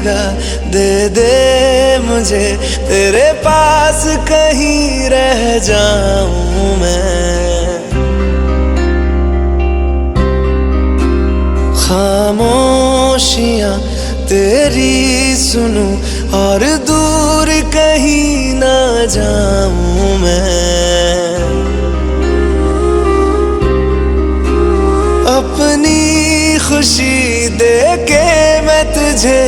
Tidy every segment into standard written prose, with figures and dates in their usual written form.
जगह दे दे मुझे, तेरे पास कहीं रह जाऊं मैं। खामोशियां तेरी सुनूं और दूर कहीं ना जाऊं मैं। अपनी खुशी दे के मैं तुझे,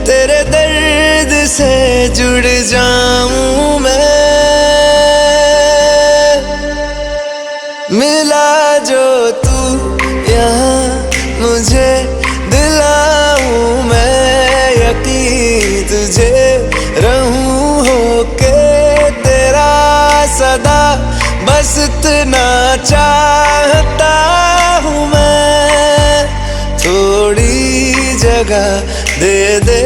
तेरे दर्द से जुड़ जाऊं मैं। मिला जो तू यहाँ मुझे, दिलाऊं मैं यकीन तुझे, रहूं होके तेरा सदा, बस इतना चाहता हूँ मैं। थोड़ी जगह दे दे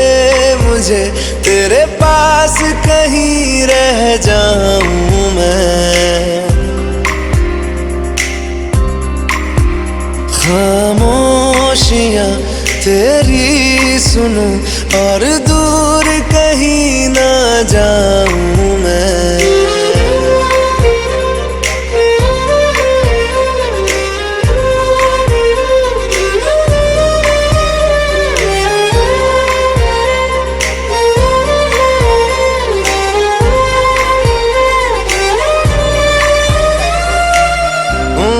मुझे, तेरे पास कहीं रह जाऊं मैं। खामोशियां तेरी सुनूं और दूर कहीं ना जाऊं मैं।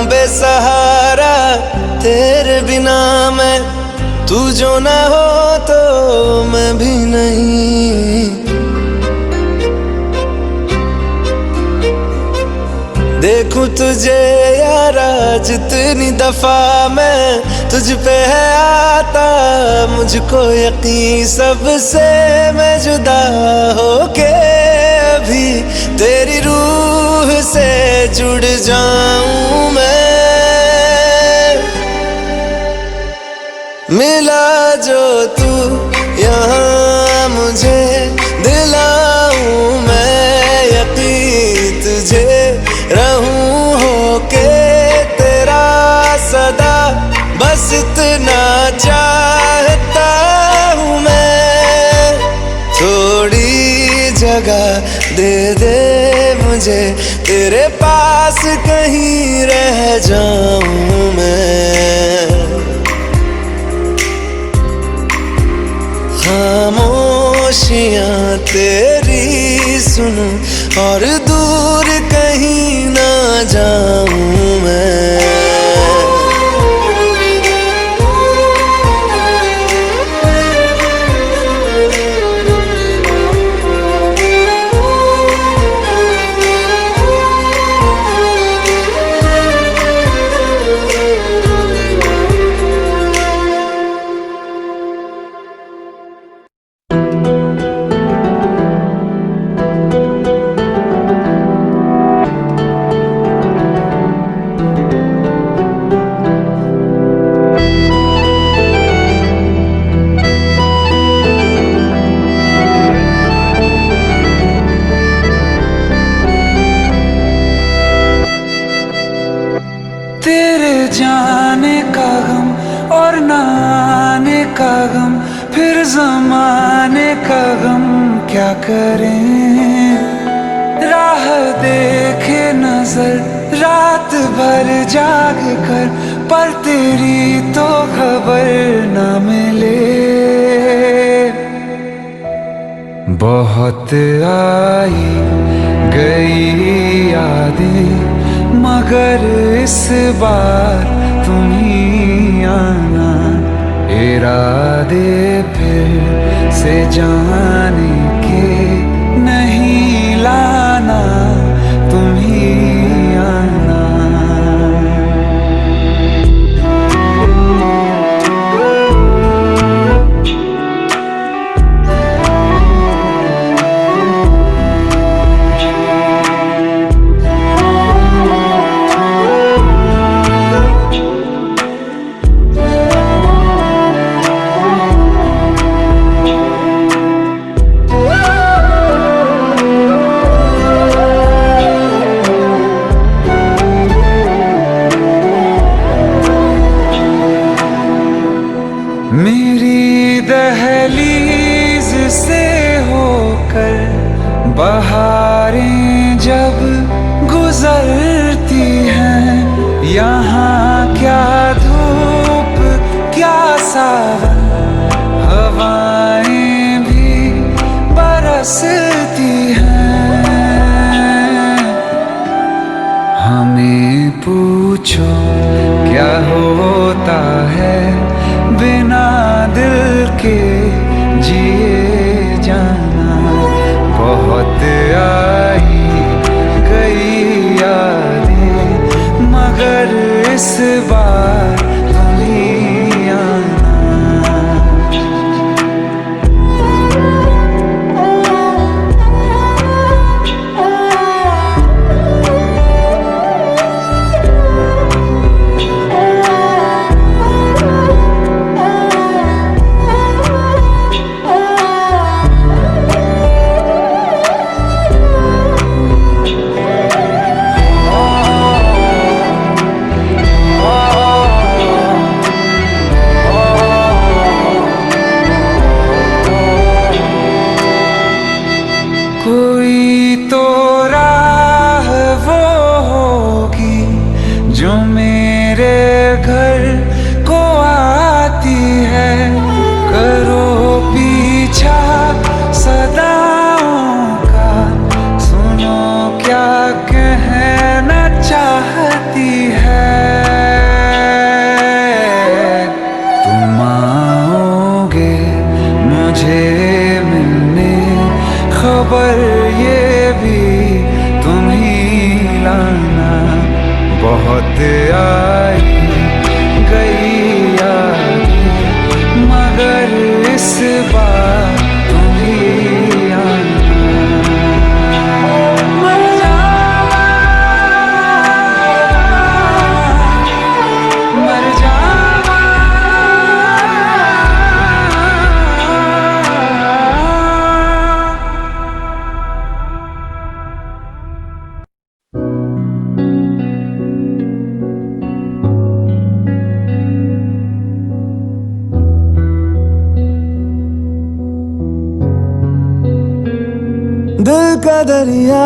बेसहारा तेरे बिना मैं, तू जो न हो तो मैं भी नहीं। देखूं तुझे यारा जितनी दफा मैं, तुझ पे है आता मुझको यकीन, सबसे मैं जुदा होके अभी तेरी रूह से जुड़ जाऊं मैं। मिला जो तू यहाँ मुझे, दिलाऊं मैं यकीन तुझे, रहूं होके तेरा सदा, बस इतना चाहता हूँ मैं। थोड़ी जगह दे दे मुझे, तेरे पास कहीं रह जाऊं मैं। खामोशियां तेरी सुनूं और दूर कहीं ना जाऊं मैं। तेरे जाने का गम और न आने का गम, फिर ज़माने का गम क्या करें। राह देखे नजर रात भर जाग कर, पर तेरी तो खबर न मिले। बहुत आई गई यादें, मगर इस बार तुम ही आना। इरादे फिर से जाने के नहीं लाना, तुम ही आना। मेरी दहलीज बहारें जब गुजरती हैं, यहाँ क्या धूप क्या सावन, हवाएं भी बरसती हैं। हमें पूछो क्या होता है बिना दिल के जिए जाना। बहुत आई गई यादें मगर इस बार तुम ही आना। कोई तो राह वो होगी जो मेरे घर को आती है। करो पीछा सदाओं का, सुनो क्या कहना चाहती है। तुम आओगे मुझे मिलने, खबर ये भी तुम ही लाना। बहुत आई गई यादें मगर इस बार तुम ही आना। मर जावा, मर जावा। दिल का दरिया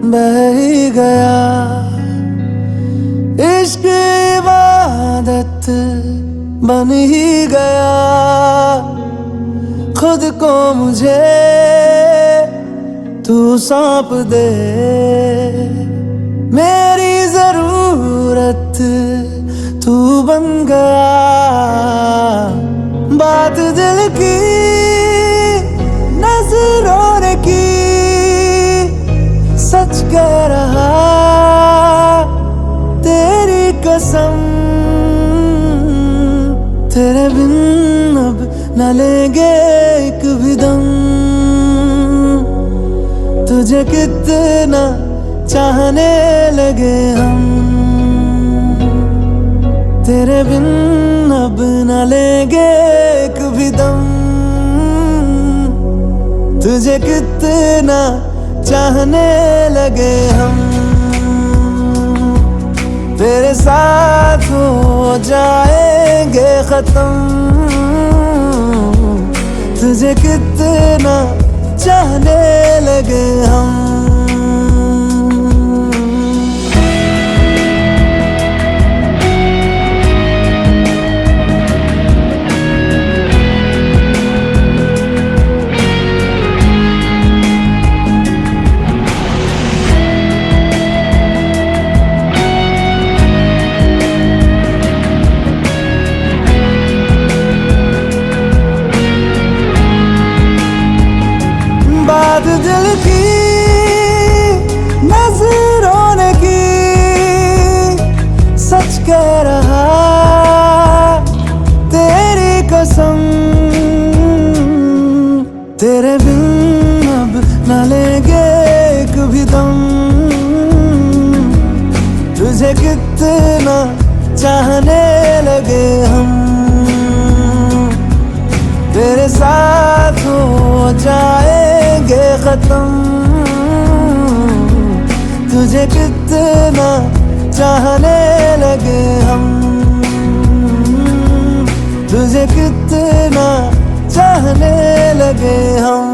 बह ही गया, इश्क इबादत बन ही गया। खुद को मुझे तू सौंप दे, मेरी जरूरत तू बन गया। बात दिल की नजरों ने की, सच कह रहा तेरी कसम। तेरे बिन अब न लेंगे एक भी दम। तुझे कितना चाहने लगे हम, तेरे बिन अब न लेंगे एक भी दम। तुझे कितना चाहने लगे हम, तेरे साथ हो जाएंगे खत्म। तुझे कितना चाहने लगे हम। बात दिल की नजरों ने की, सच कह रहा तेरी कसम। तेरे बिन अब न लेंगे एक भी दम। तुझे कितना चाहने लगे हम, तेरे साथ हो जाएंगे खत्म। तुझे कितना चाहने लगे हम, तुझे कितना चाहने लगे हम।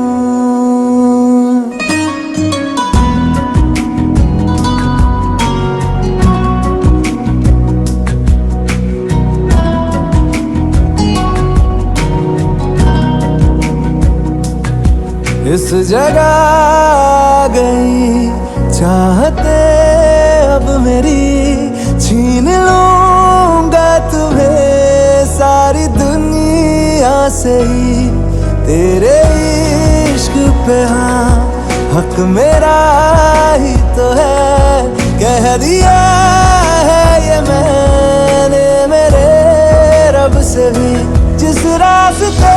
इस जगह आ गई चाहते अब मेरी, छीन लूंगा तुम्हें सारी दुनिया से ही। तेरे इश्क पे हाँ हक मेरा ही तो है, कह दिया है ये मैंने मेरे रब से भी। जिस रास्ते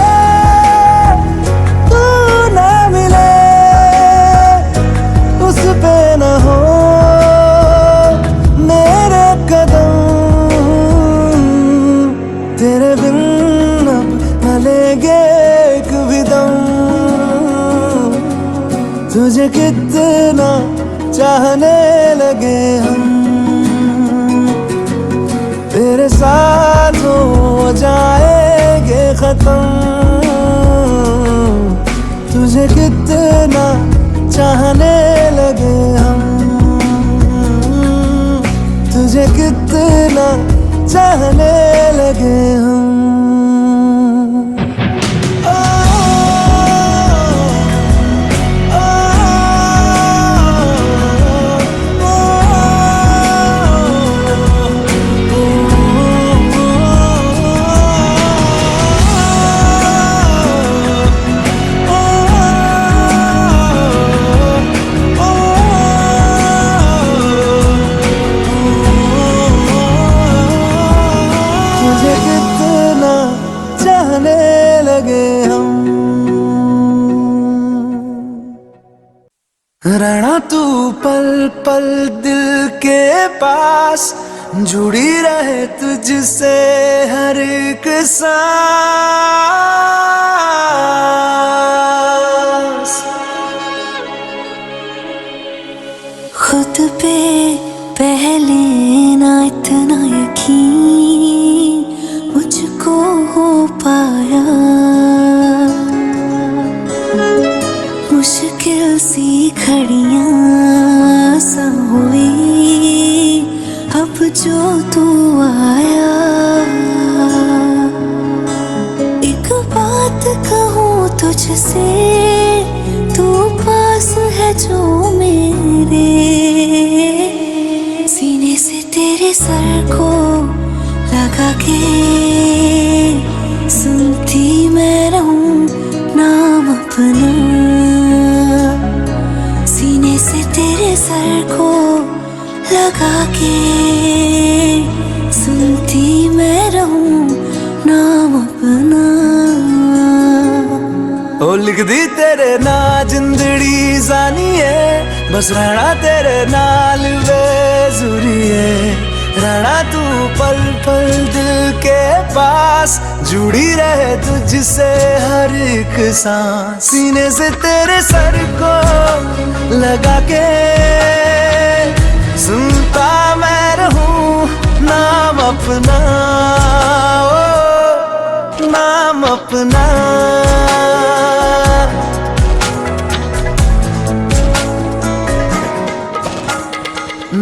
तू ना मिले उस पे न हो मेरे कदम, तेरे बिन अब न लेंगे एक भी दम। तुझे कितना चाहने लगे हम, तेरे साथ हो जाएंगे खत्म। तुझे कितना चाहने लगे हम, तुझे कितना चाहने लगे हम। तुझे कितना चाहने लगे हम। रहना तू पल पल दिल के पास, जुड़ी रहे तुझसे हर एक सांस। खुद पे पहले ना इतना यकीन मुझको हो पाया, मुश्किल सी घड़ियां सा हुई अब जो तू आया। एक बात कहूँ तुझसे, तू पास है जो मेरे, सीने से तेरे सर को लगा के सुनती मैं रहूं नाम अपना। सीने से तेरे सर को लगा के सुनती मैं रहूं नाम अपना। ओ लिख दी तेरे ना जिंदड़ी जानी है, बस रहना तेरे नाल बेजुरी है। रहना तू पल पल दिल के पास, जुड़ी रहे तुझसे हर एक सांस। सीने से तेरे सर को लगा के सुनता मैं रहूं नाम अपना, ओ नाम अपना।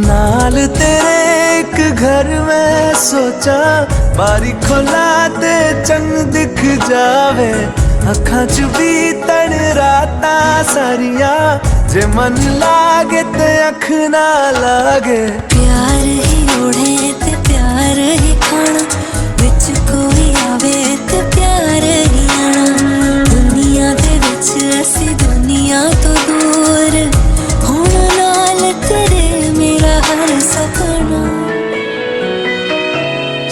नाल तेरे एक घर में सोचा, बारी खोला ते चंग दिख जावे। अखां च भी तन राता सारिया, जे मन लागे ते अख ना लागे। प्यार ही ओढ़े ते प्यार ही खाना, विच कोई आवे ते प्यार ही आना। दुनिया दे विच असी दुनिया तो दूर होना, नाल तेरे मेरा हर सपना।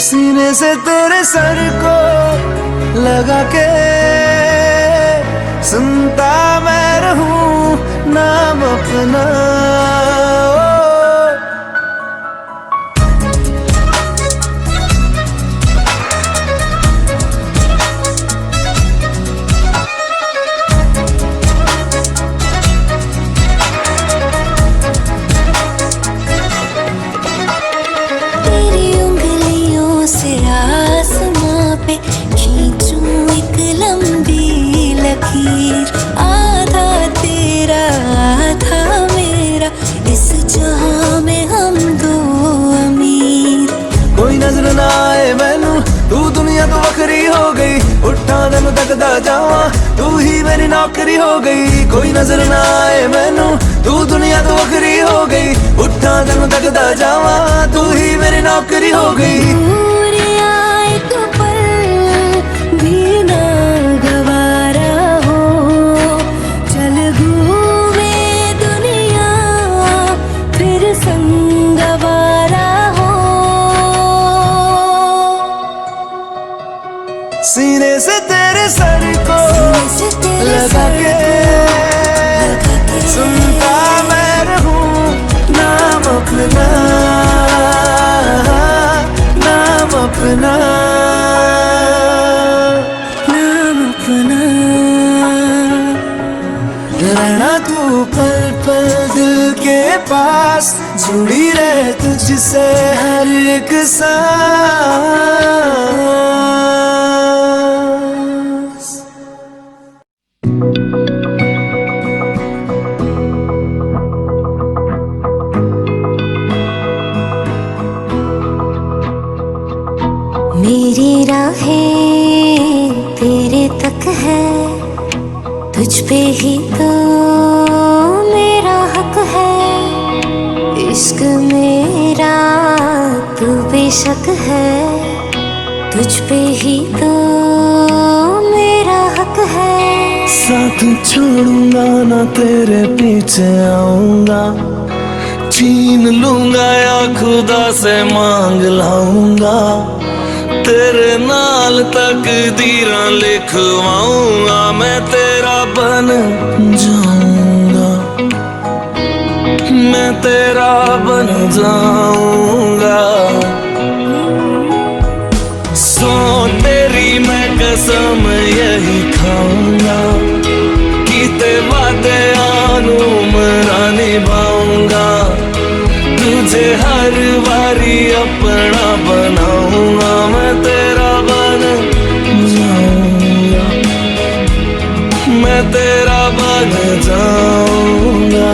सीने से तेरे सर को लगा के सुनता मैं रहूं नाम अपना। तेरी उंगलियों से आसमां पे खींचूं एक लंबी लकीर। आधा तेरा आधा मेरा, इस जहां में हम दो अमीर। कोई नजर ना आए मैनू, तू दुनिया तू वखरी हो गई, उठा तेनू तकदा जावा, तू ही मेरी नौकरी हो गई। कोई नजर ना आए मैनू, तू दुनिया तो वखरी हो गई, उठा तेनू तकदा जावा, तू ही मेरी नौकरी हो गई। दूर आए तो पल भी ना गवारा हो, चल घूमे दुनिया फिर संगवारा हो। सीने से तेरे सर को लगा के सुनता मैं रहूं नाम अपना, नाम अपना, नाम अपना। रहना तू पल पल दिल के पास, जुड़ी रहे तुझसे हर एक सांस। मेरी राहें तेरे तक है, तुझ पे ही तो मेरा हक है। इश्क मेरा तू बेशक है, तुझ पे ही तो मेरा हक है। साथ छोड़ूंगा ना तेरे पीछे आऊंगा, छीन लूंगा या खुदा से मांग लाऊंगा, तेरे नाल तकदीरां लिखवाऊंगा, मैं तेरा बन जाऊंगा, मैं तेरा बन जाऊंगा। सो तेरी मैं कसम यही खाऊंगा, कीते वादे आनू मरा निभाऊंगा, तुझे हर बारी अपना बनाऊंगा, मैं तेरा बन जाऊंगा, मैं तेरा बन जाऊंगा।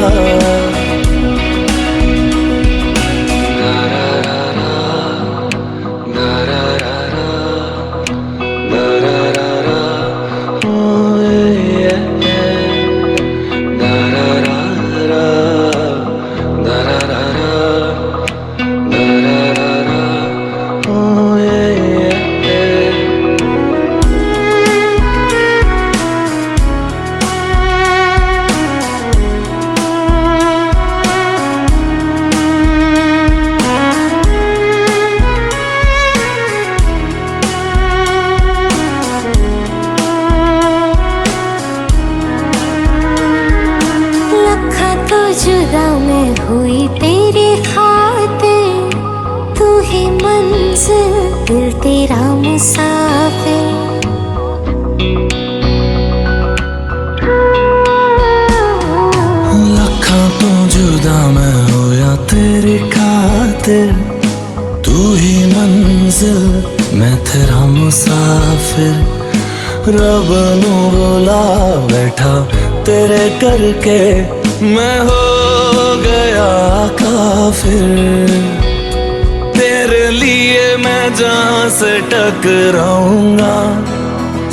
जुदा मैं हुई तेरी खातिर, तू ही मंजिल दिल तेरा मुसाफिर। लखा तो जुदा मैं होया तेरी खातिर, तू ही मंजिल मैं तेरा मुसाफिर। रब नू बुला बैठा तेरे करके, मैं हो गया काफिर। तेरे लिए मैं जहां से टकराऊंगा,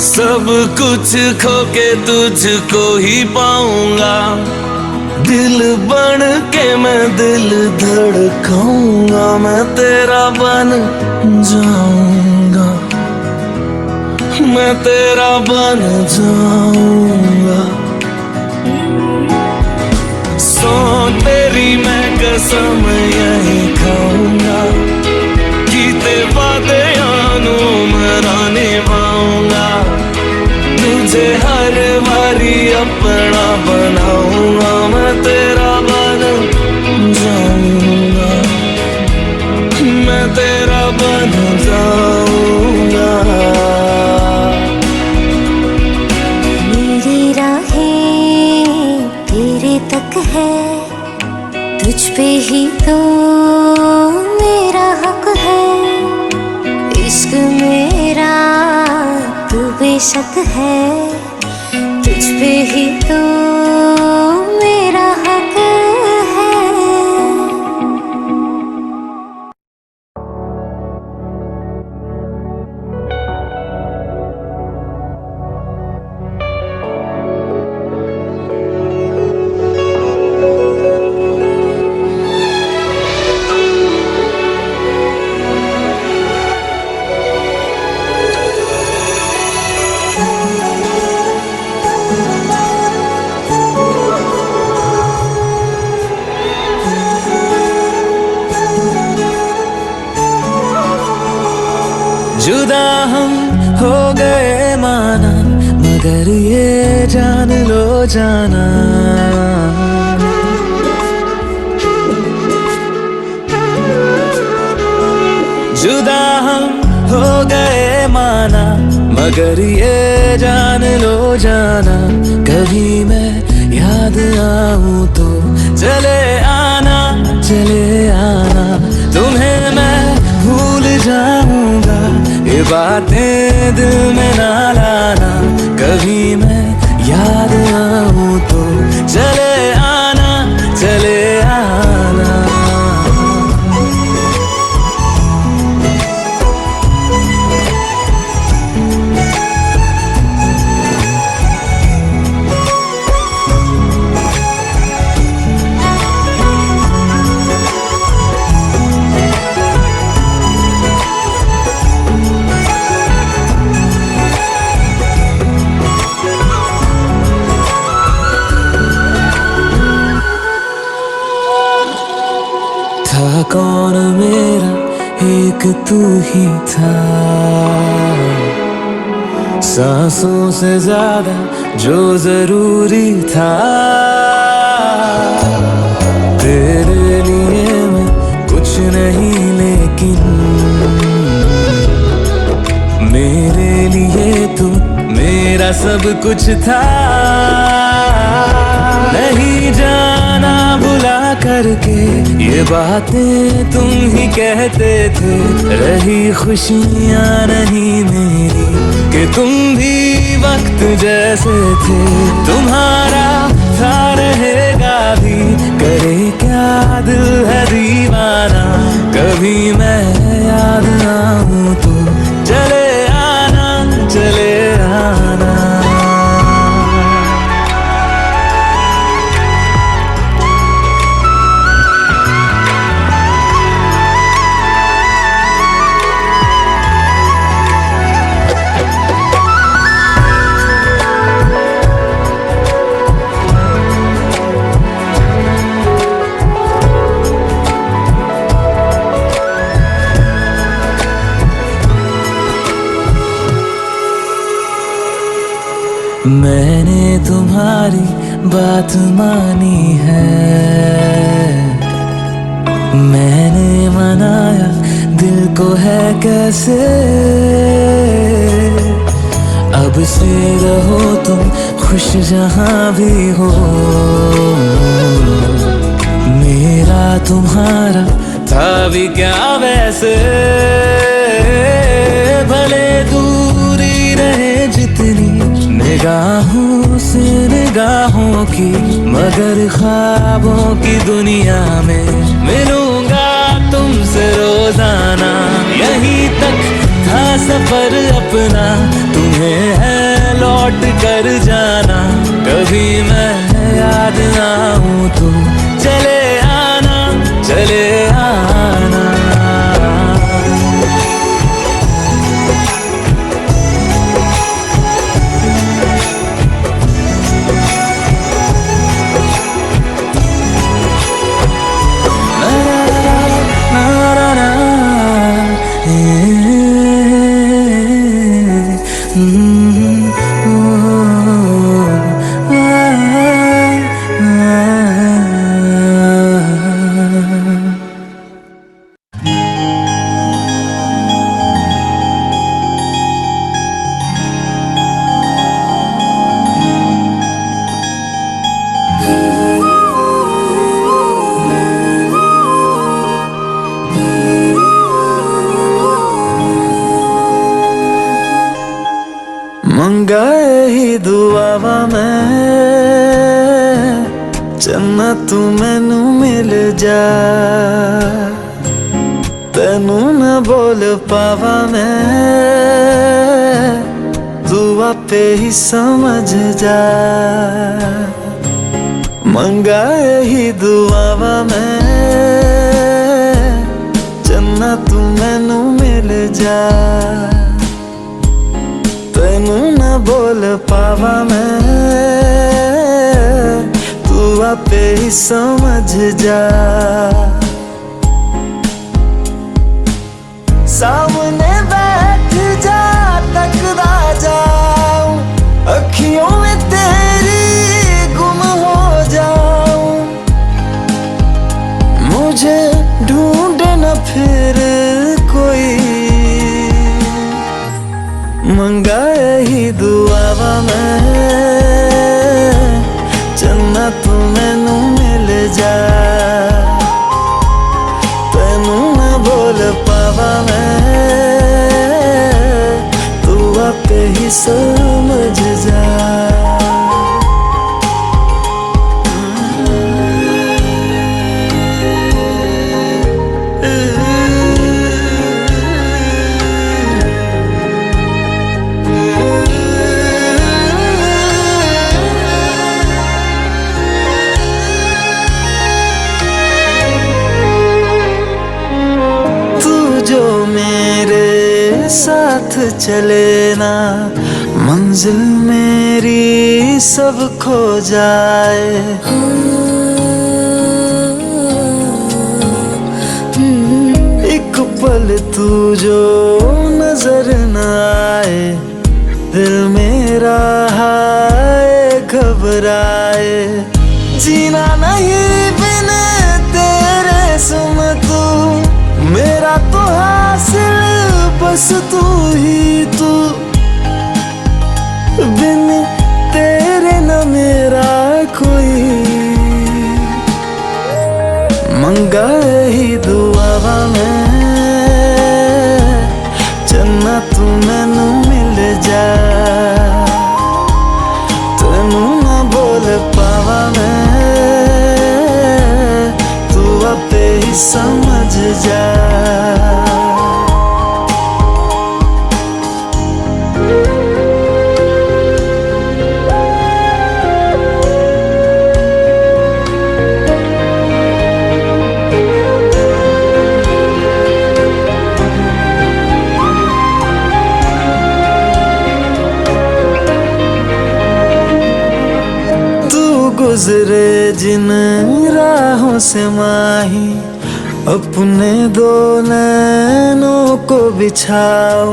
सब कुछ खो के तुझको ही पाऊंगा, दिल बन के मैं दिल धड़काऊंगा, मैं तेरा बन जाऊंगा, मैं तेरा बन जाऊंगा। सो तेरी मैं कसम यही खाऊंगा, कीते वादे आनू मरा निभाऊंगा, तुझे हर बारी अपना बनाऊंगा, मैं तेरा बन जाऊंगा, मैं तेरा बन जाऊंगा। मेरी राहें तेरे तक है, तुझ पे ही तो मेरा हक है। इश्क मेरा तू बेशक है, तुझ पे ही तो मेरा हक है। जुदा हम हो गए माना, मगर ये जान लो जाना, जुदा हम हो गए माना, मगर ये जान लो जाना, कभी मैं याद आऊं तो चले आना, चले आना, तुम्हें मैं भूल जाऊंगा, ये बातें दिल में ना लाना, कभी मैं याद आऊं तो चले आना, चले आना। था कौन मेरा एक तू ही था, सांसों से ज्यादा जो जरूरी था, तेरे लिए मैं कुछ नहीं लेकिन मेरे लिए तू मेरा सब कुछ था, नहीं जाना बुला करके ये बातें तुम ही कहते थे, रही खुशियाँ नहीं मेरी कि तुम भी वक्त जैसे थे, तुम्हारा था रहेगा भी, करे क्या दिल है दीवाना, कभी मैं याद आऊं तो चले आना, चले आना। मैंने तुम्हारी बात मानी है, मैंने मनाया दिल को है कैसे, अब से रहो तुम खुश जहां भी हो, मेरा तुम्हारा था भी क्या वैसे, भले दूरी रहे जितनी निगाहों से निगाहों की, मगर ख्वाबों की दुनिया में मिलूंगा तुमसे रोजाना, यहीं तक था सफर अपना, तुम्हें है लौट कर जाना, कभी मैं याद आऊं तो चले आना, चले आना। मंगाए ही दुआवा मैं चन्ना तू मैनू मिल जा, तेनू न बोल पावा मैं, तू आपे ही समझ जा, मंगाए ही दुआवा मैं चन्ना तू मैनू मिल जा, तेनू न बोल पावा मैं, तू आपे ही समझ जा, सामने बैठ मंगा ही दुआवा मैं चन्ना तू मैनू मिल जा तेनू ना बोल पावा मैं तू आपे ही समझ जा जो मेरे साथ चले ना मंजिल मेरी सब खो जाए एक पल तू जो नजर न आए दिल मेरा हाय घबराए जीना नहीं बिन तेरे सुन तू मेरा तो हासिल बस तू ही तू बिन तेरे न मेरा कोई मंगा ही दुआवा मैं चन्ना तू मैनू मिल जा तेनू ना बोल पावा मैं तू आपे ही समझ जा गुजरे जिन राहों से माही अपने दो नैनों को बिछाओ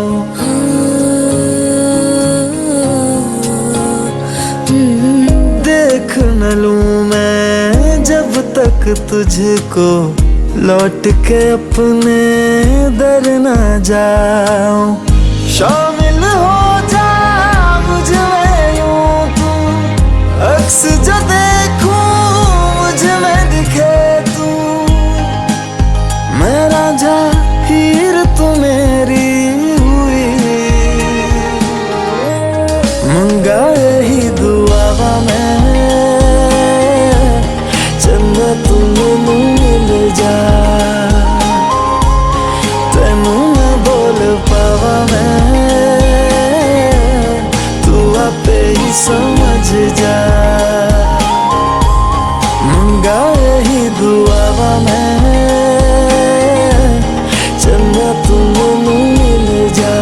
देख न लूं मैं जब तक तुझको लौट के अपने दर न जाऊं शामिल हो जा मुझ में यूं तू अक्स जो देखूं मुझ में दिखे तू मैं रांझा हीर तू मेरी हुई मंगा ही दुआवा मैं चन्ना तू मैनू मिल जा तेनू ना बोल पावा मैं तू आपे ही समझ जा मंगा ही दुआवा मैं चन्ना तू मैनू मिल जा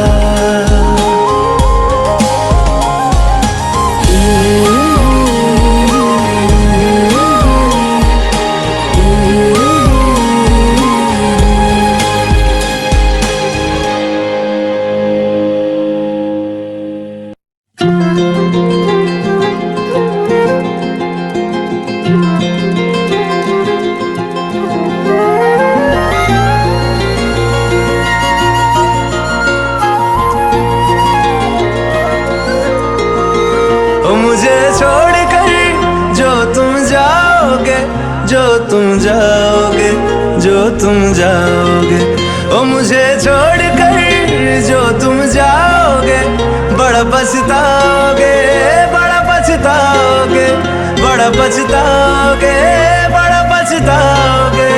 मुझे छोड़कर जो तुम जाओगे जो तुम जाओगे जो तुम जाओगे ओ मुझे छोड़कर जो तुम जाओगे बड़ा पछताओगे बड़ा पछताओगे बड़ा पछताओगे बड़ा पछताओगे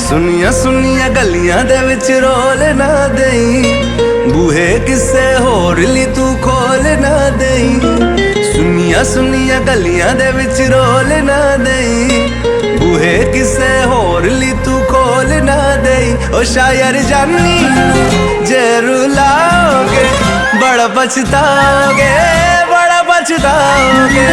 सुनिया सुनिया गलियां दे विच रोल ना देई बूहे किसे होर ली तू खोल ना देई सुनिया सुनिया गलियां दे विच रोल ना देई बूहे किसे होर ली तू खोल ना देई ओ शायर जानी जे रुलाओगे बड़ा पछताओगे बड़ा पछताओगे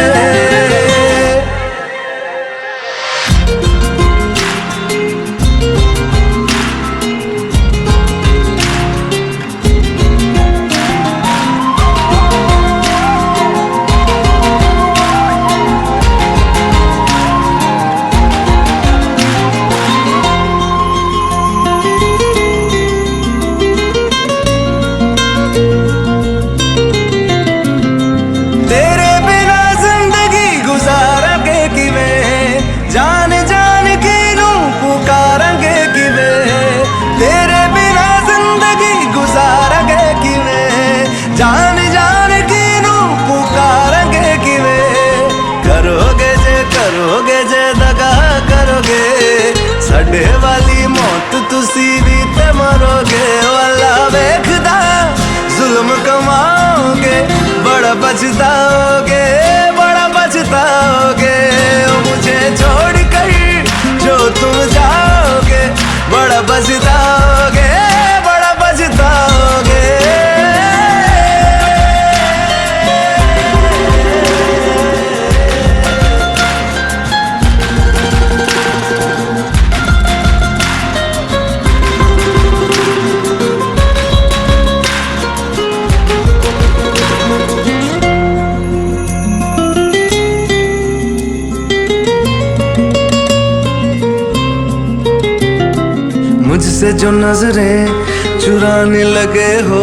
बड़ा पछताओगे, बड़ा पछताओगे। ओ मुझे छोड़ कर जो तुम जाओगे, बड़ा पछताओगे, बड़ा पछताओगे। मुझसे जो नजरें चुराने लगे हो,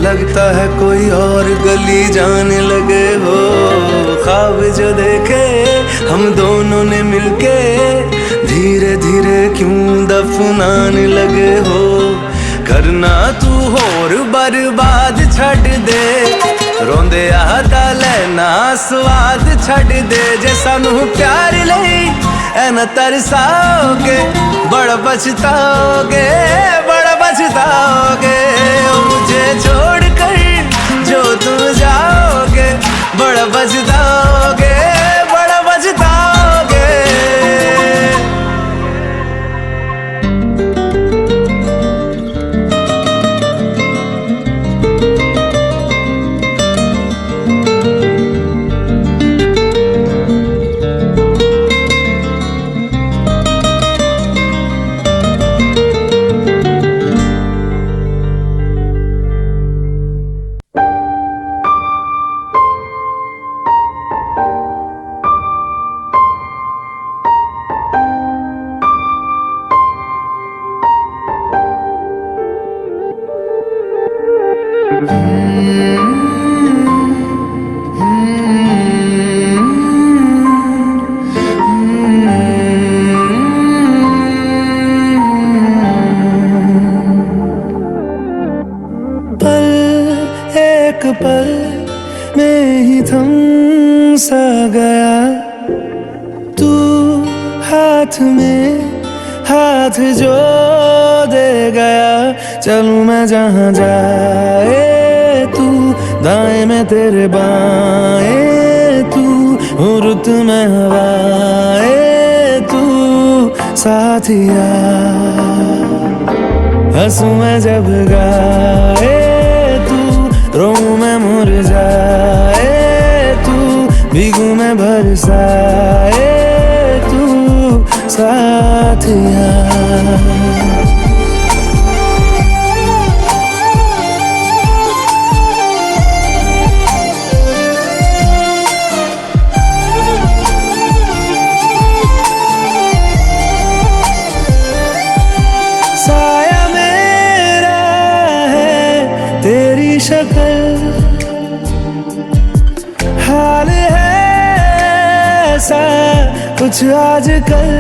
लगता है कोई और गली जाने लगे हो। ख्वाब जो देखे हम दोनों ने मिलके, धीरे धीरे क्यों दफनाने लगे हो। करना तू होर बर्बाद छड़ दे, रोंदे आता लेना स्वाद छड़ दे। जे सानू प्यार लई ऐना तरसाओगे, बड़ा पछताओगे, बड़ा पछताओगे। ओ मुझे छोड़ कर जो तुम जाओगे, बड़ा पछताओगे, बड़ा पछताओगे। एक पल में ही थम सा गया, तू हाथ में हाथ जो दे गया। चलूं मैं जहाँ जाए तू, दाएं में तेरे बाएं तू, रुत में हवाएं तू साथिया। हंसूं मैं जब गाए तू, रोऊं मैं मुरझाए तू, भीगूं मैं बरसाए तू साथिया। साया मेरा है तेरी शक्ल, हाल है ऐसा कुछ आजकल।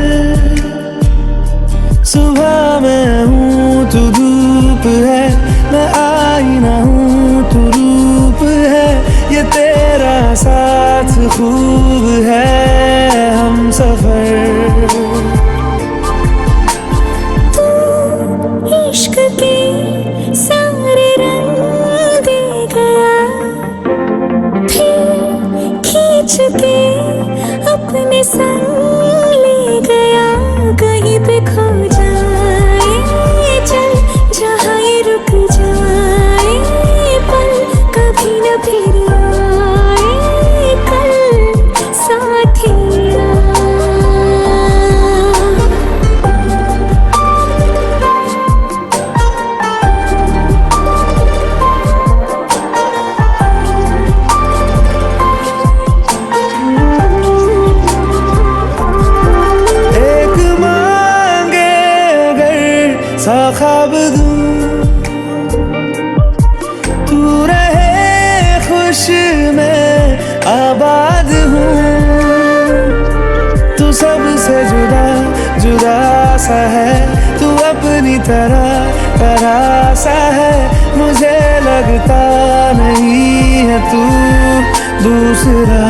सुबह मैं हूँ तू धूप है, मैं आईना हूँ तू रूप है। ये तेरा साथ खूब है हम सफर। इश्क के सारे रंग दे गया, फिर खींच के अपने संग ले गया। कहीं पे खो जाए चल, जहाँ ये रुक जाए पल, कभी न फिर आए कल साथिया। सा ख्वाब दूं, तू रहे खुश मैं आबाद हूँ। तू सबसे जुदा जुदा सा है, तू अपनी तरह सा है। मुझे लगता नहीं है तू दूसरा।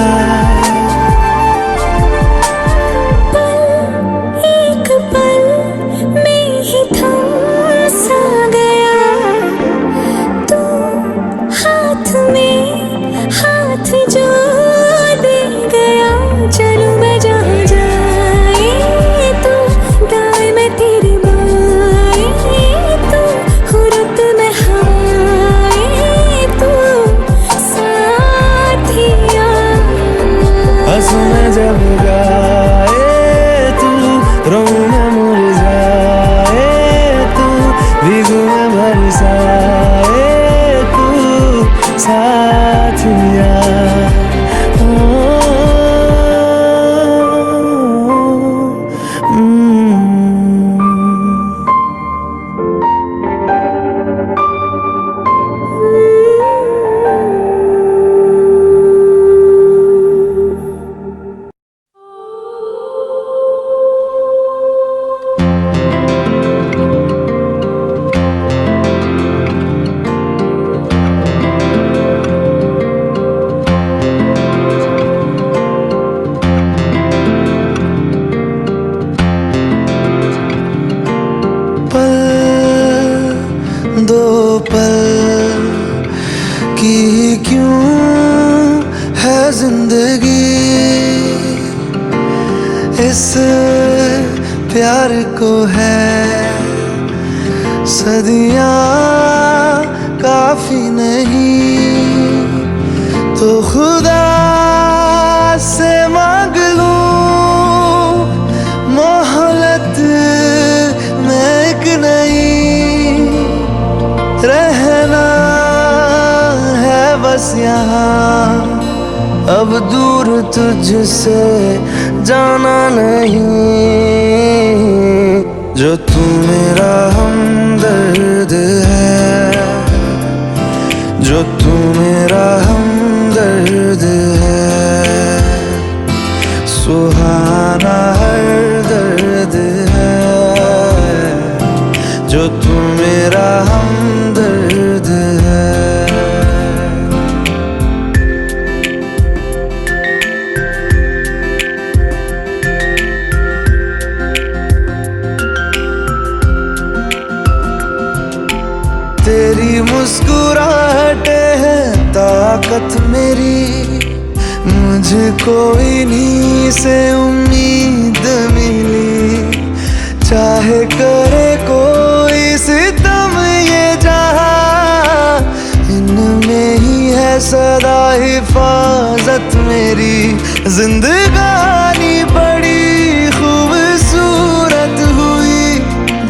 की क्यों है जिंदगी, इस प्यार को है सदियां काफी नहीं, तो खुदा से मांग लूं मोहलत में एक नहीं, रहना है बस यहाँ, अब दूर तुझसे जाना नहीं, जो तू मेरा हमदर्द है, जो तू मेरा हमदर्द है, सुहाना हर दर्द है, जो तू मेरा हमदर्द है। तेरी मुस्कुराहटे है ताकत मेरी, मुझको इन्हीं से उम्मीद मिली, चाहे करे कोई सितम ये जहां, इनमें ही है सदा हिफाजत मेरी, जिंदगानी बड़ी खूबसूरत हुई,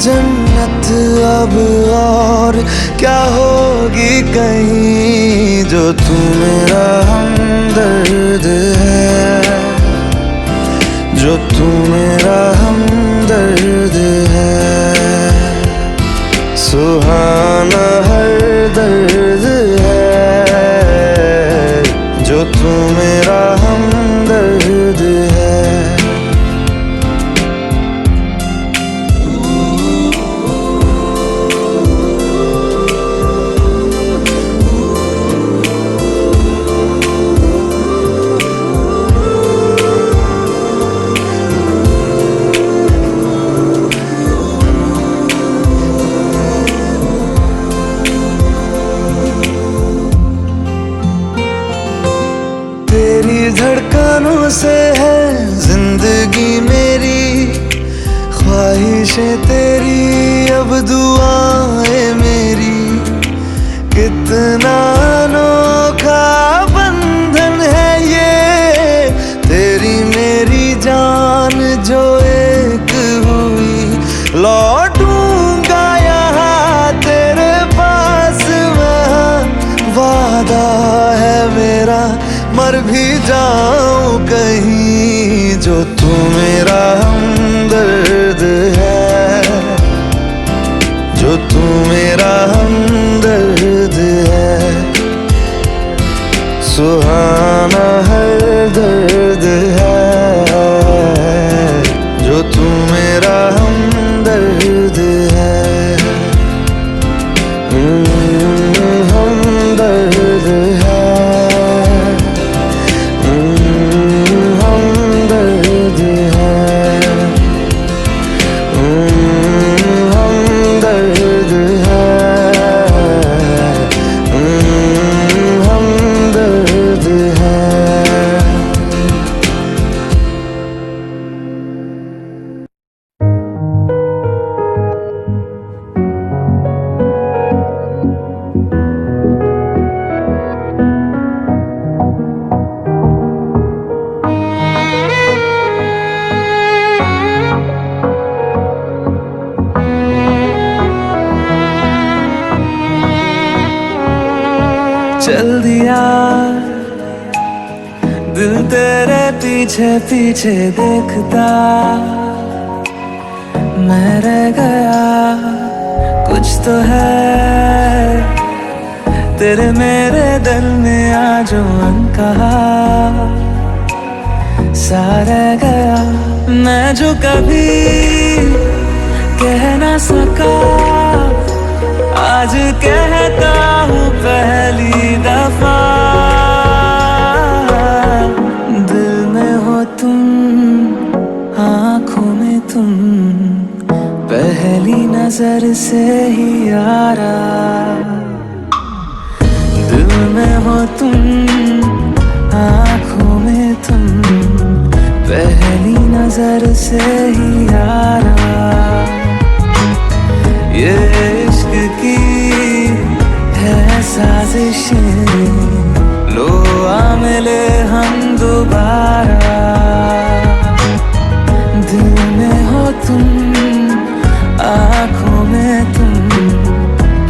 जन्नत अब और क्या होगी कहीं, जो तू मेरा हमदर्द है, जो तू मेरा हमदर्द है, सुहाना हर दर्द है, जो तू मेरा हमदर्द है। तेरी धड़कनों से है जिंदगी मेरी, ख्वाहिशें तेरी अब दुआएं मेरी, कितना अनोखा बंधन है ये, तेरी मेरी जान जो एक हुई, लौटूंगा यहाँ तेरे पास मैं, वादा है मेरा मर भी जाऊं कहीं, जो तू मेरा हमदर्द है, जो तू मेरा हमदर्द है, सुहाना हर दर्द है, जो तू मेरा हमदर्द है, हमदर्द है, हमदर्द है, हमदर्द है, हमदर्द है। चल दिया दिल तेरे पीछे पीछे देखता, मैं रह गया कुछ तो है तेरे मेरे दिल में आज अनकहा, सा रह गया मैं जो कभी कह ना सका, आज कहता हूँ पहली दफा, दिल में हो तुम आँखों में तुम, पहली नजर से ही यारा, दिल में हो तुम, आँखों में तुम, पहली नजर से ही यारा। ये इश्क की है साजिशें, लो आ मिले हम दोबारा। दिल में हो तुम, आँखों में तुम,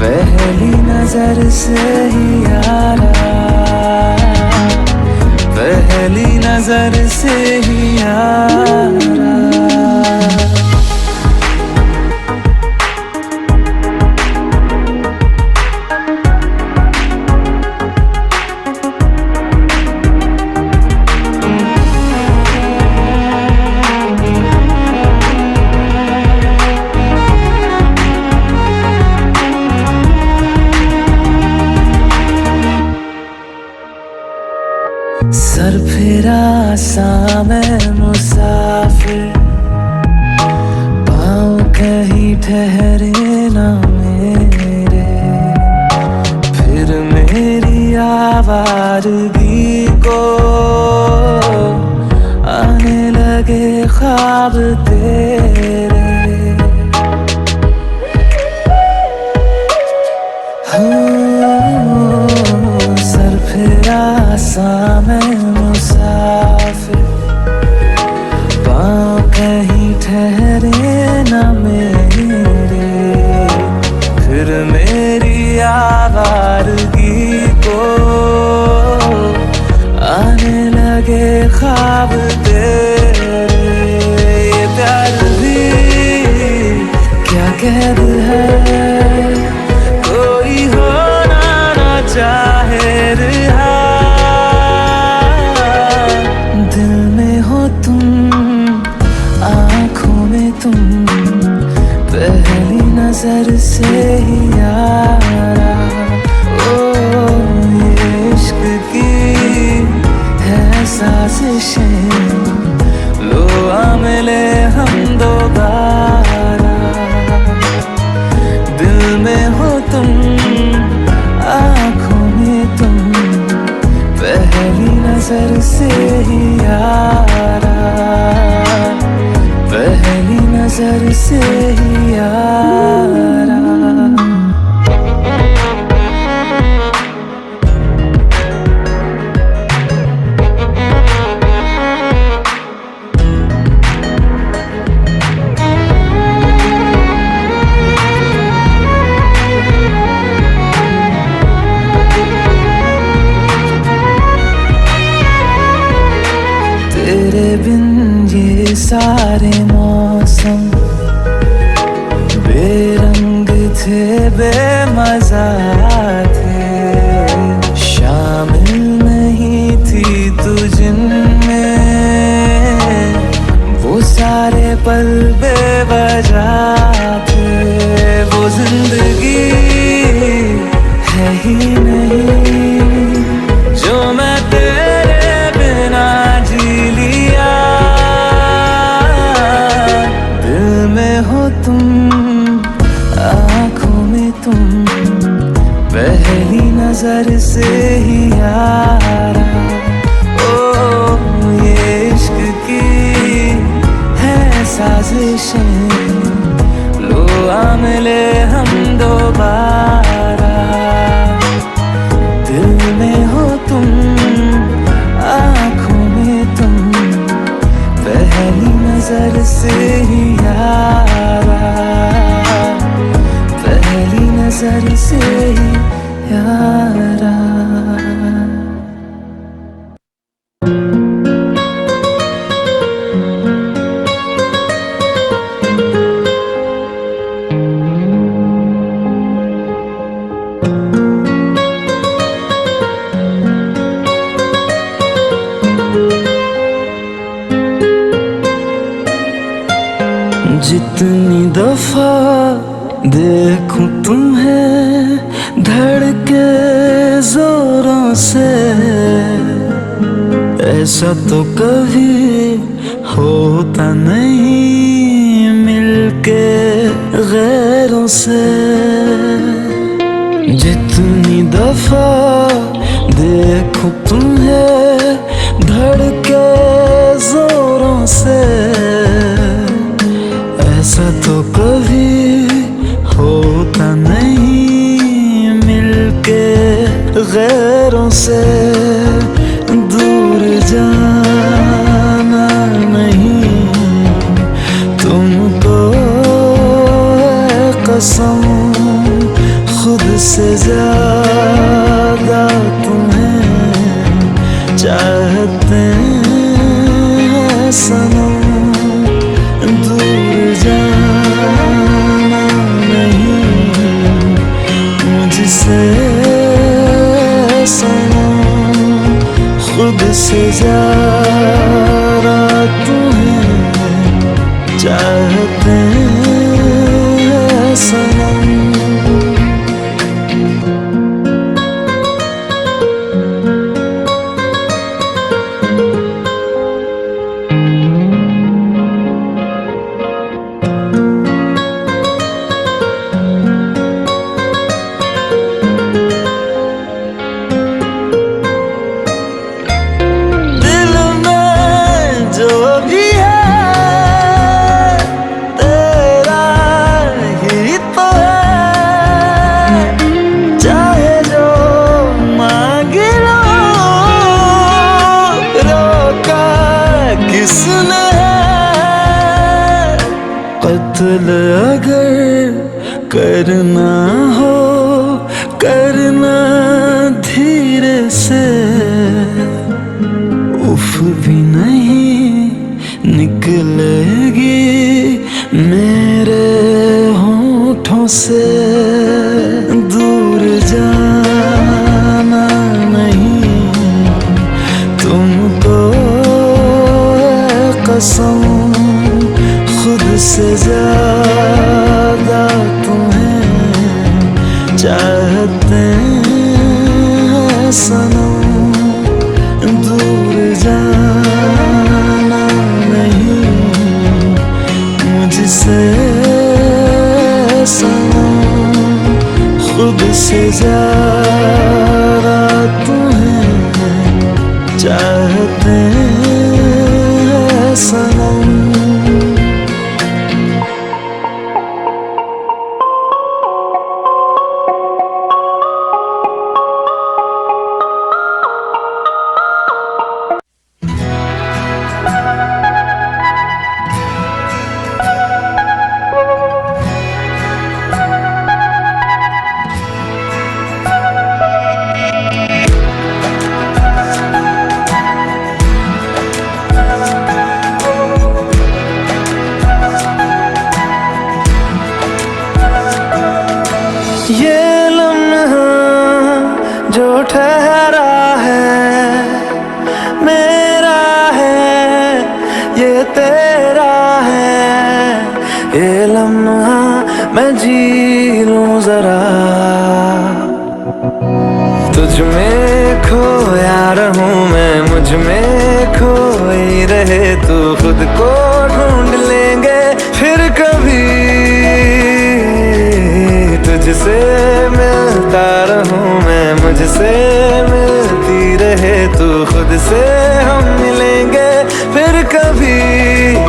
पहली नजर से ही यारा, पहली नजर से ही यारा। सर फिरा सा मैं मुसाफिर, पाँव कहीं ठहरे ना मेरे। फिर मेरी आवारगी को आने लगे ख्वाब तेरे। सर फिरा सा मैं मुसाफिर, पाँव कहीं ठहरे ना मेरे। फिर मेरी आवारगी को आने लगे ख्वाब तेरे। ये प्यार भी क्या कैद है, कोई होना ना चाहे रहा। दिल में हो तुम, आँखों में तुम, पहली नजर से ही यारा। ओ ये इश्क की है साजिशें, लो आ मिले हम दोबारा। दिल में हो तुम, आँखों में तुम, पहली नजर से ही यारा, पहली नजर से ही यारा। तेरे बिन ये सारे मौसम बेरंग थे, बेमजा थे। शामिल नहीं थी तू जिनमें, वो सारे पल बेवजह थे। वो जिंदगी है ही नहीं जो मैं तेरे बिना जी लिया। दिल में हो तुम, आँखों में तुम, पहली नजर से ही यारा। ओ ये इश्क की है साजिशें, लो आ मिले हम दोबारा। दिल में हो तुम, आँखों में तुम, पहली नजर से ही यारा, पहली नजर से ही यारा। जितनी दफा देखूं तुम्हें धड़के जोरों से, ऐसा तो कभी होता नहीं मिलके गैरों से। जितनी दफा तुम्हें धड़के जोरों से, ऐसा तो कभी होता नहीं मिलके गैरों से। दूर जाना नहीं तुमको है कसम, खुद से ज्यादा तुम्हें चाहते हैं सनम। दूर जाना नहीं मुझसे सनम, खुद से ज्यादा तुम्हें चाहते हैं सनम। कत्ल अगर करना हो करना धीरे से, उफ भी नहीं निकलेगी मेरे होठों से। दूर जाना नहीं तुमको है कसम, खुद से ज्यादा तुम्हें चाहते हैं सनम। दूर जाना नहीं मुझसे सनम, खुद से ज्यादा तुम्हें चाहते हैं सनम। ये लम्हा जो ठहरा है मेरा है, ये तेरा है। ये लम्हा मैं जी लूं जरा, तुझ में खोया रहूं मैं, मुझ में खोई रहे तू। खुद को ढूंढ लेंगे फिर कभी, तुझसे मिलता रहूं मैं, मुझसे मिलती रहे तू। खुद से हम मिलेंगे फिर कभी,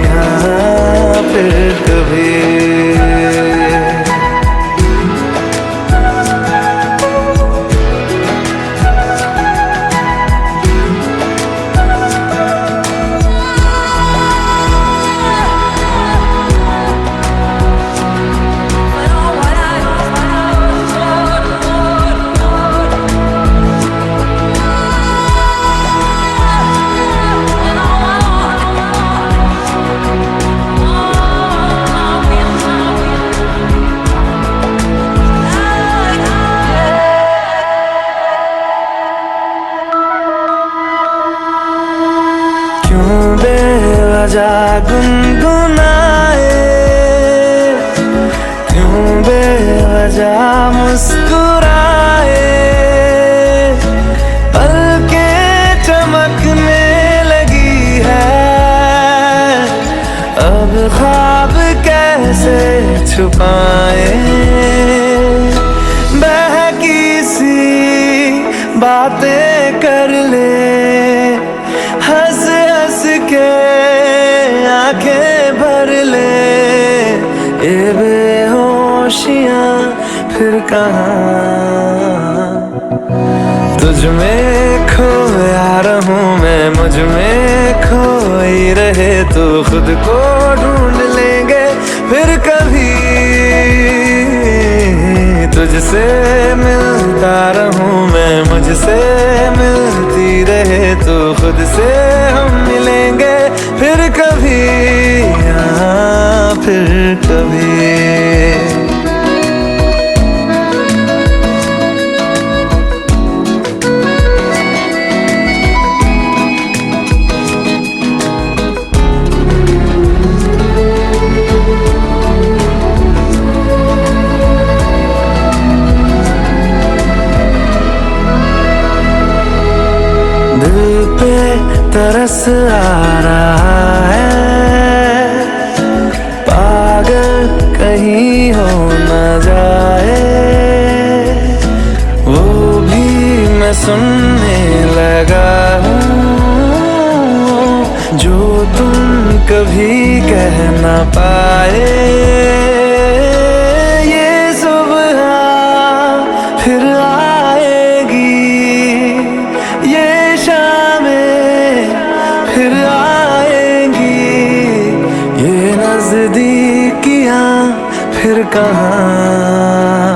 हाँ फिर कभी। क्यों बेवजह गुनगुनाए, क्यों बेवजह मुस्कुराए। पलकें चमकने लगी है, अब ख्वाब कैसे छुपाए। बहकी सी बातें कर ले, हंस हंस के आंखें भर ले, ये बेहोशियां फिर कहाँ। तुझ में खोया रहूं मैं, मुझ में खोई रहे तू, खुद को ढूंढ लेंगे फिर कभी। तुझसे मिलता रहूं मैं, मुझसे मिलती रहे तू, खुद से हम मिलेंगे फिर कभी, हाँ फिर कभी। दिल पे तरस आ रहा है, पागल कहीं हो न जाए, वो भी मैं सुनने लगा हूँ जो तुम कभी कह न पाए। ये सुबह फिर आएगी, ये शामें फिर आएंगी, ये नजदीकियां फिर कहाँ।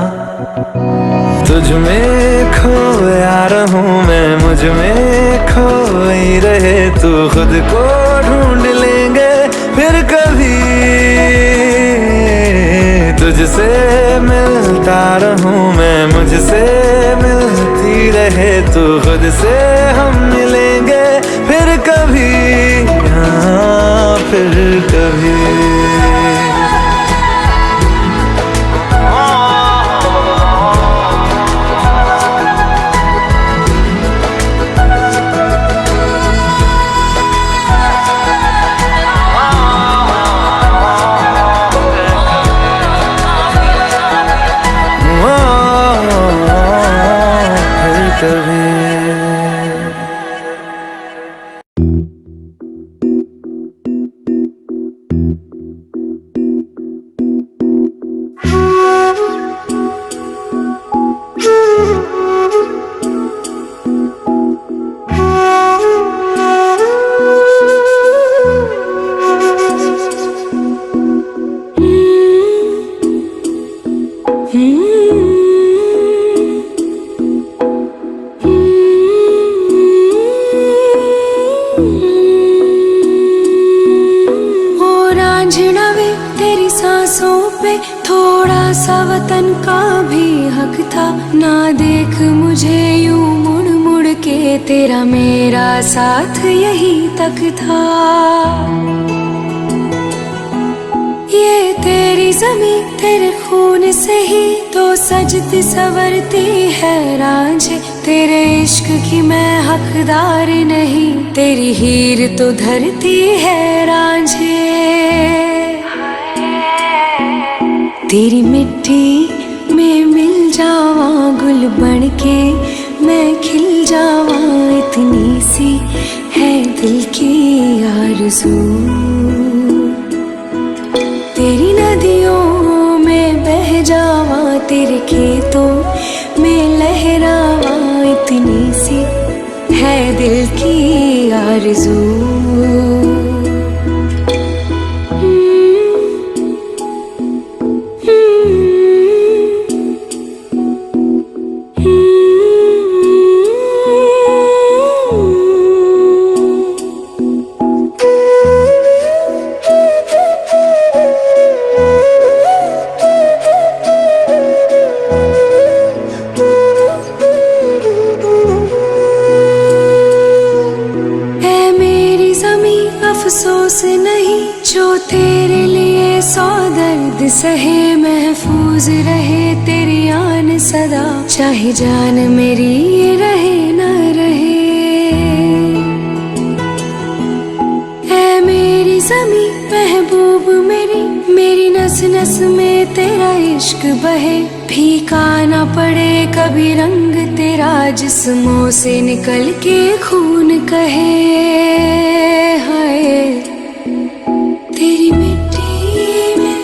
तुझ में खोया रहूं मैं, मुझ में खोई रहे तू, खुद को ढूंढ लेंगे फिर कभी। तुझसे मिलता रहूं मैं, मुझसे मिलती रहे तू, खुद से हम मिलेंगे फिर कभी, हाँ फिर कभी। थोड़ा सा वतन का भी हक था, ना देख मुझे यूं मुड़ मुड़ के, तेरा मेरा साथ यही तक था। ये तेरी ज़मीं तेरे खून से ही तो सजती संवरती है रांझे, तेरे इश्क की मैं हकदार नहीं, तेरी हीर तो धरती है रांझे। तेरी मिट्टी में मिल जावा गुल बन के, मैं खिल जावा, इतनी सी है दिल की आरज़ू। तेरी नदियों में बह जावा, तेरे खेतों में लहरावा, इतनी सी है दिल की आरज़ू। अफसोस नहीं जो तेरे लिए सौ दर्द सहे, महफूज रहे तेरी आन सदा, चाहे जान मेरी ये रहे न रहे। ऐ मेरी ज़मीं महबूब मेरी, मेरी नस नस में तेरा इश्क बहे, फीका ना पड़े कभी रंग तेरा, जिस्मों से निकल के खून कहे। हाय तेरी मिट्टी में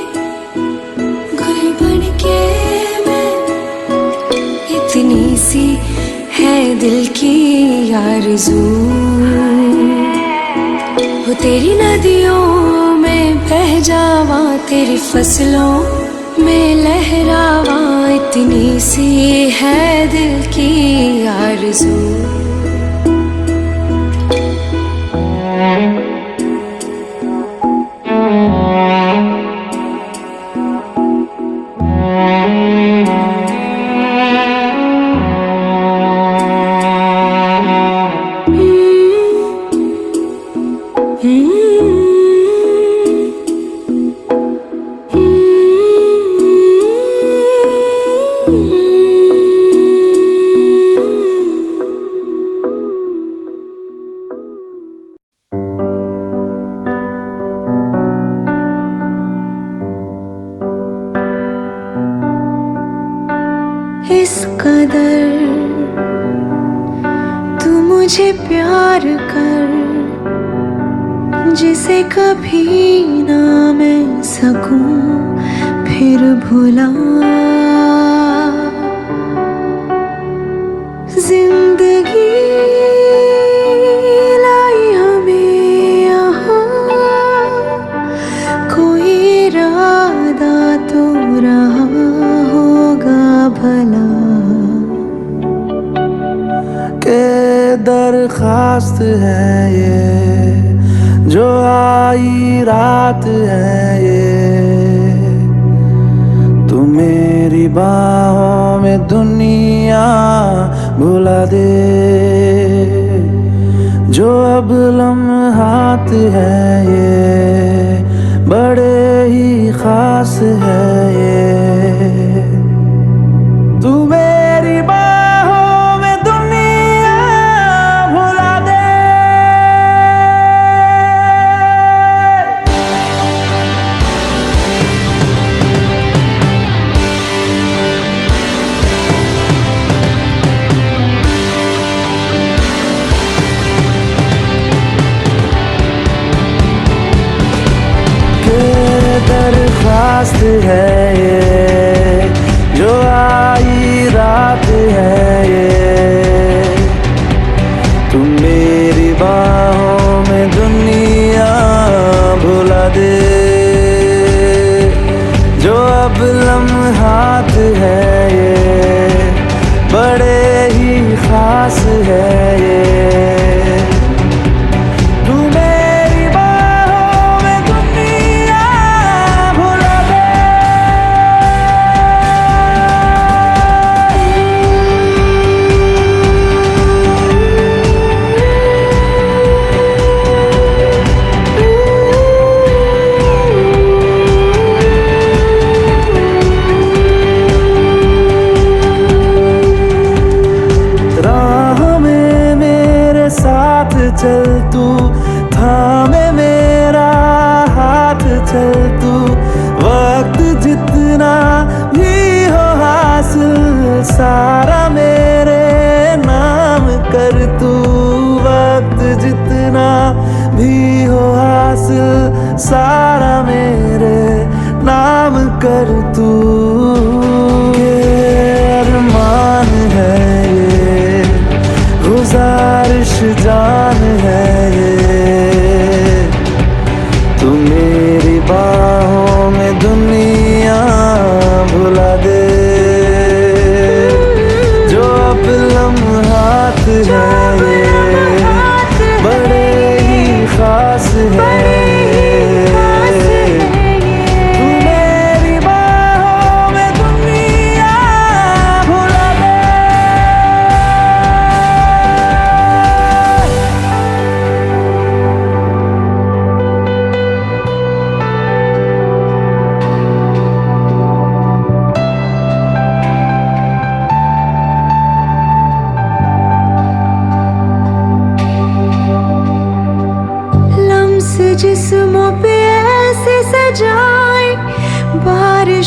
गुल बन के मैं, इतनी सी है दिल की आरज़ू, हो तेरी नदियों में बह जावा, तेरी फसलों में लहरावा, इतनी सी है दिल की आरज़ू। इस कदर तू मुझे प्यार कर, जिसे कभी ना मैं सकूं फिर भुला। जिंदगी लाई हमें यहाँ, कोई इरादा तो रहा होगा भला, के दरखास्त है ये जो आई रात है ये, तू मेरी बाहों में दुनिया भुला दे, जो अब लम्हात है ये बड़े ही खास है ये, तू मेरी बाहों में दुनिया भुला दे। दरखास्त है ये जो आई रात है ये, तुम मेरी बाहों में दुनिया भुला दे, जो अब लम्हात है ये बड़े ही खास है ये, चल तू थामे मेरा हाथ, चल तू वक्त जितना भी हो हासिल सारा मेरे नाम कर तू, वक्त जितना भी हो हासिल सारा मेरे नाम कर तू, के अरमान है ये गुजारिश जान है ये, तू मेरी बाहों में दुनिया भुला दे, जो अब लम्हात है ये बड़े ही खास है ये, तू मेरी बाहों में दुनिया भुला दे।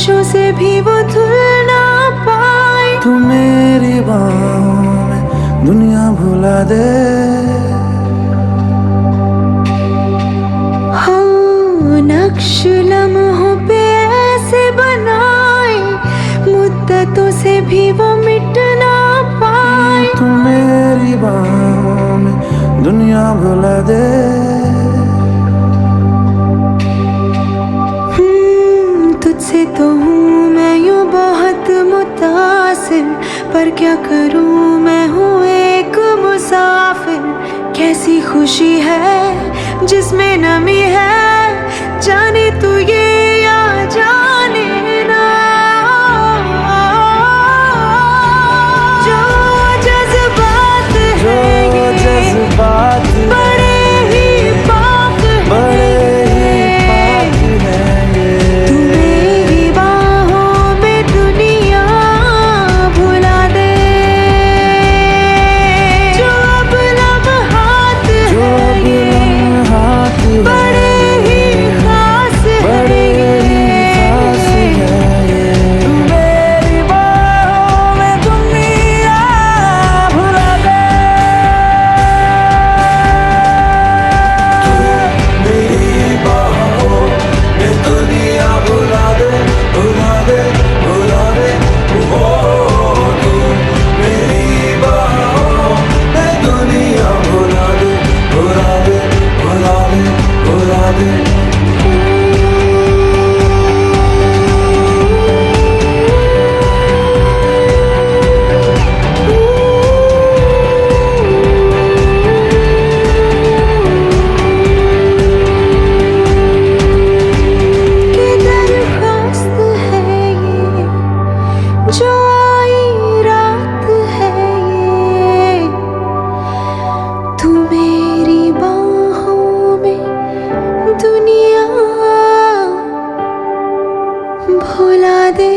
ख्वाहिशों से भी वो धुल ना पाए। तू मेरी बाहों में दुनिया भुला दे। नक्श लम्हों पे ऐसे बनाए, मुद्दतों से भी वो मिट ना पाए। तू मेरी बाहों में दुनिया भुला दे। तुझसे तो हूँ मैं यूं बहुत मुतासिर, पर क्या करूँ मैं हूँ एक मुसाफिर। कैसी खुशी है जिसमें नमी है, जाने तू ये या जाने ना। जो जज्बात जो है जज्बात बड़े ही पाक पाक है ये। तू मेरी बाहों में दुनिया भुला दे। जो अब लम्हात जो है अब ये लम्हात है, बड़े ही खास बड़े ही खास है ये। तू मेरी बाहों में दुनिया भुला दे। तू मेरी बाहों में दुनिया भुला दे, भुला दे, भुला दे। ओ तू मेरी बाहों में दुनिया भुला दे, भुला दे, भुला दे, भुला दे। कि दरख्वास्त है ये, जो आई रात है ये। तू मेरी बाहों में दुनिया भुला दे।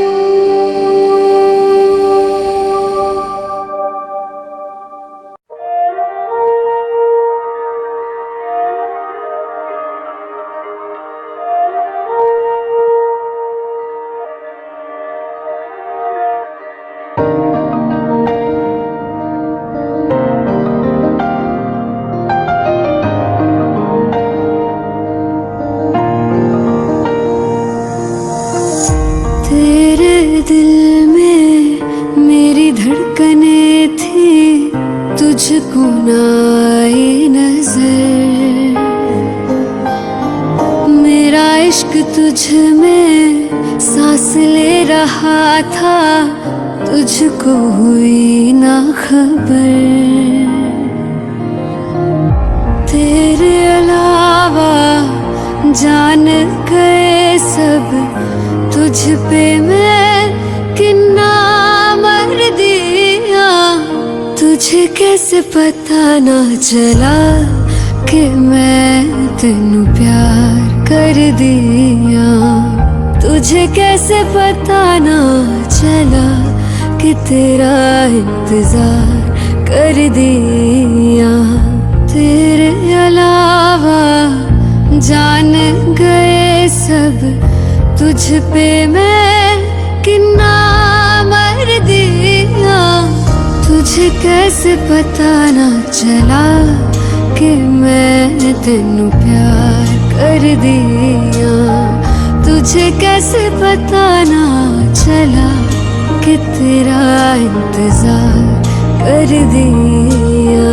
तेरे दिल में मेरी धड़कनें थी, तुझको ना आई नजर। मेरा इश्क तुझ में सांस ले रहा था, तुझको हुई ना खबर। तेरे अलावा जान गए सब, तुझ पे मैं किन्ना मर दिया। तुझे कैसे पता ना चला कि मैं तेनू प्यार कर दिया। तुझे कैसे पता ना चला कि तेरा इंतजार कर दिया। तेरे अलावा जान गए सब, तुझ पे मैं किन्ना मर दिया। तुझे कैसे पता ना चला कि मैं तेनू प्यार कर दिया। तुझे कैसे पता ना चला कि तेरा इंतजार कर दिया।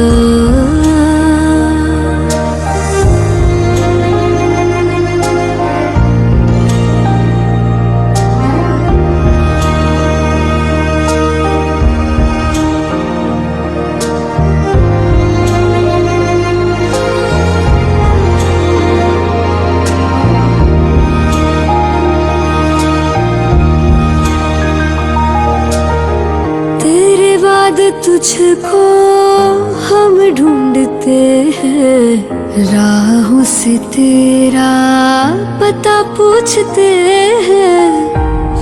तुझको हम ढूंढते हैं, राहों से तेरा पता पूछते हैं।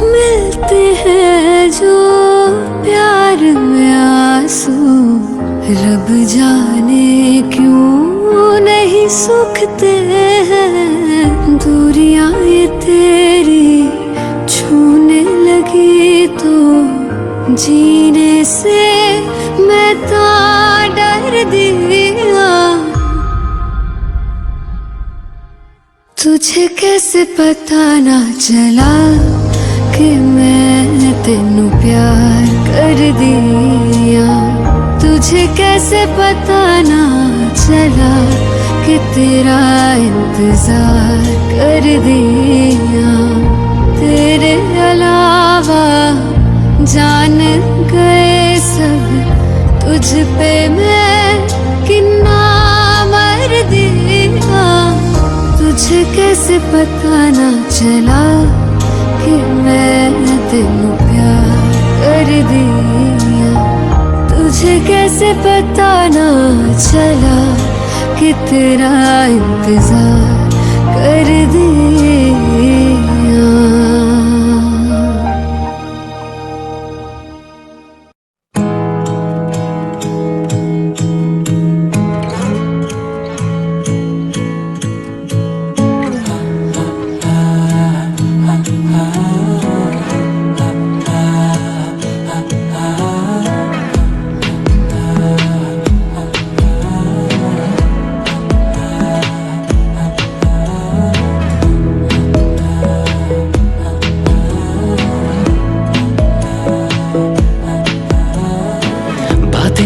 मिलते हैं जो प्यार में आंसू, रब जाने क्यों नहीं सूखते हैं। दूरियां ये तेरी छूने लगी तो जीने से मैं तो डर दिया। तुझे कैसे पता ना चला कि मैं तेनू प्यार कर दिया। तुझे कैसे पता ना चला कि तेरा इंतजार कर दिया। तेरे अलावा जान गए सब तुझ पे मैं कितना मर दिया। तुझे कैसे पता ना चला कि मैं तेनू प्यार कर दिया। तुझे कैसे पता ना चला कि तेरा इंतजार कर दिया।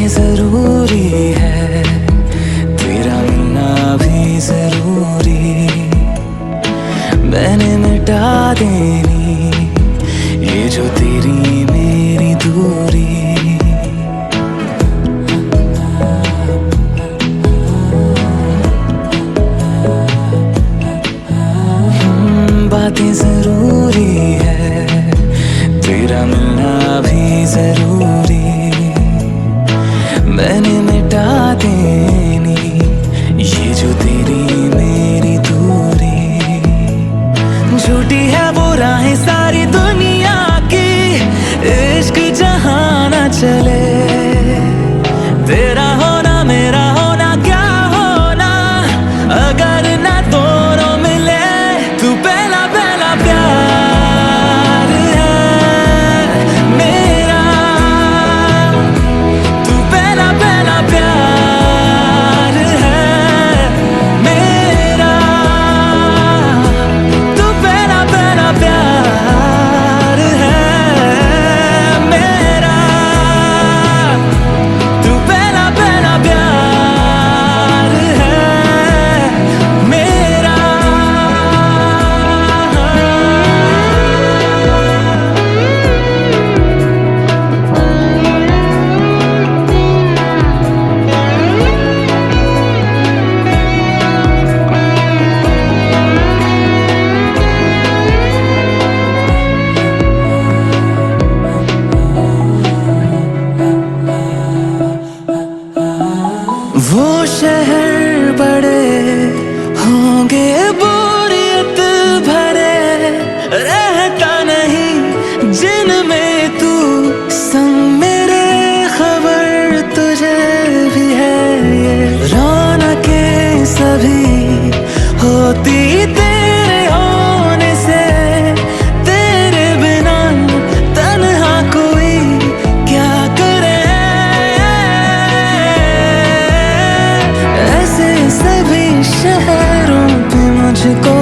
जरूरी है तेरा मिलना भी जरूरी। मैंने मिटा देनी ये जो तेरी मेरी दूरी। बातें जरूरी है तेरा मिलना भी जरूरी। मैंने मिटा देनी ये जो तेरी मेरी दूरी। झूठी है वो राहें सारी दुनिया की, इश्क जहाँ न चले। तेरा होना मेरा होना क्या होना अगर ना दोनों मिले। तू पहला पहला प्यार है मेरा। तू पहला पहला प्यार है मेरा। तू पहला पहला प्यार है मेरा। तू पहला पहला प्यार है मेरा। वो शहर बड़े होंगे बोरियत भरे, रहता नहीं जिनमें तू संग मेरे। खबर तुझे भी है ये रौनकें सभी होती तेरे होने से। तेरे बिना तन्हा कोई क्या करे। ऐसे सभी शहरों पे मुझको